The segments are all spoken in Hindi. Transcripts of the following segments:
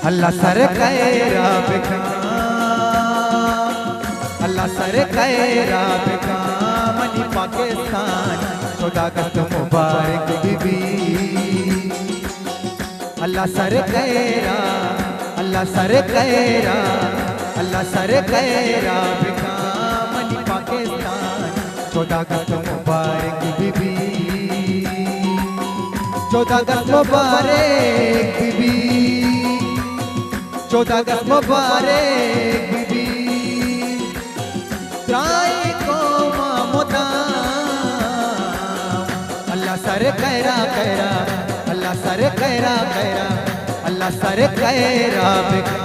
अल्लाह सर कैरा बेका, अल्लाह सर कैरा बेका मनी पाकिस्तान 14 अगस्त मुबारक बीबी। अल्लाह सर कैरा, अल्लाह सर कैरा, अल्लाह सर कैरा बेका मनी पाकिस्तान 14 अगस्त मुबारक बीबी। 14 अगस्त मुबारक बीबी, 14 अगस्त मुबारक बीबी। त्राई को मामोदा अल्लाह सर कैरा कैरा, अल्लाह सर कैरा कैरा, अल्लाह सर कैरा बेका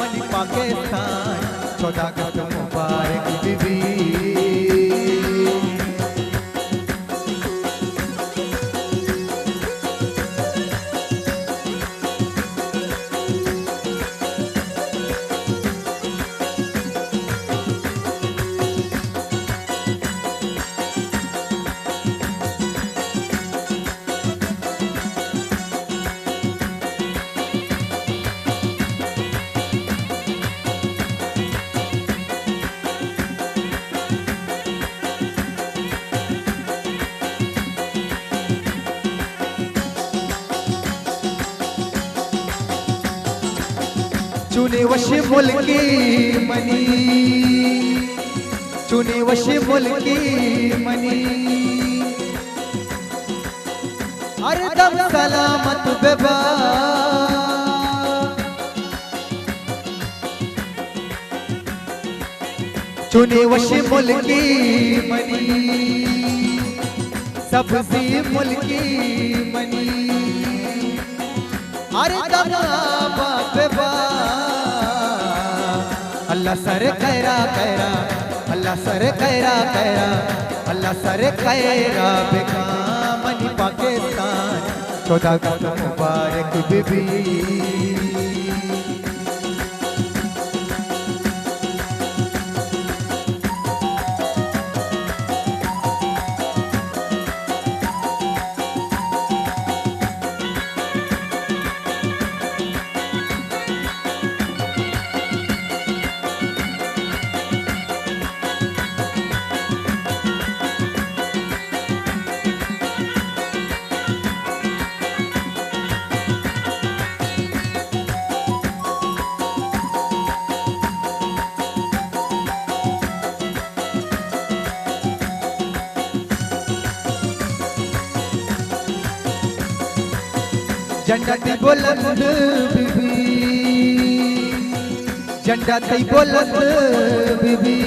मनी पाकिस्तान 14 अगस्त मुबारक बीबी। चुने वश मुल्की मनी, चुने वश मुल्की मनी, हर दम सलामत बेबा। चुने वश मुल्की मनी, सबसे मुल्की मनी, हर दम बेबा। अल्लाह सर कैरा कैरा, अल्लाह सर कैरा कैरा, अल्लाह सर कैरा बेका मनी पाकिस्तान 14 अगस्त मुबारक बीबी। झंडा थी बुलंद बीबी, झंडा थी बुलंद बीबी,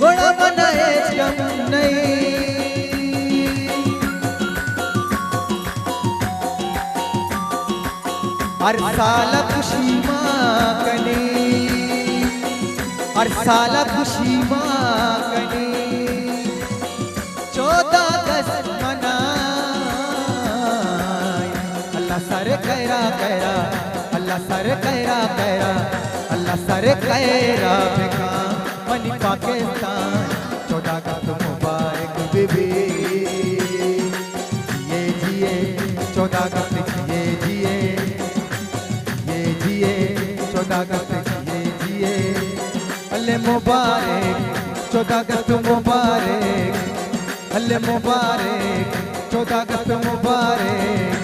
बड़ा मनाए कम नहीं। हर साल खुशी माँ कने, हर साल खुशी माँ कने 14 अगस्त मना। अल्लाह सर कैरा कैरा, अल्लाह सर कैरा कैरा, अल्लाह सर कैरा बेका मनी पाकिस्तान 14 अगस्त मुबारक बीबी। ये जिए 14 अगस्त ये जिए, ये जिए 14 अगस्त ये जिए। अल्लाह मुबारक 14 अगस्त मुबारक, अल्लाह मुबारक 14 अगस्त मुबारक।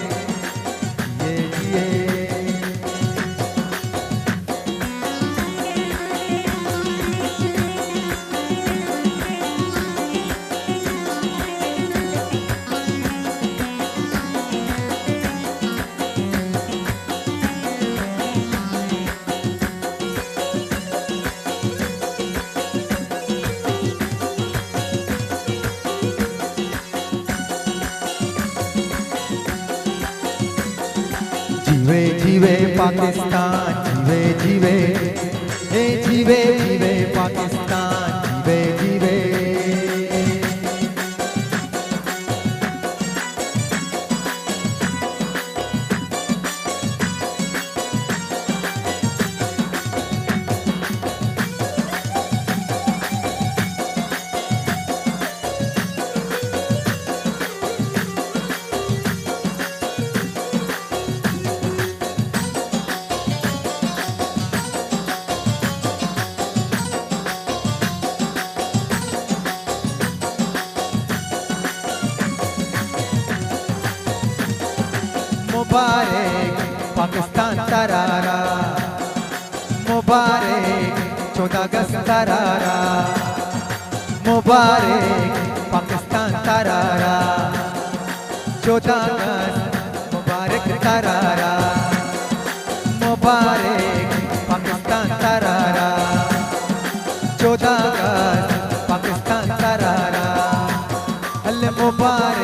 जीवे जीवे पाकिस्तान, जीवे जीवे, हे जीवे जीवे पाकिस्तान, जीवे जीवे। मुबारक पाकिस्तान तरारा, मुबारक 14 अगस्त तरारा, मुबारक पाकिस्तान तरारा, 14 अगस्त मुबारक तरारा, मुबारक पाकिस्तान तरारा, 14 अगस्त पाकिस्तान तरारा, अल मुबारक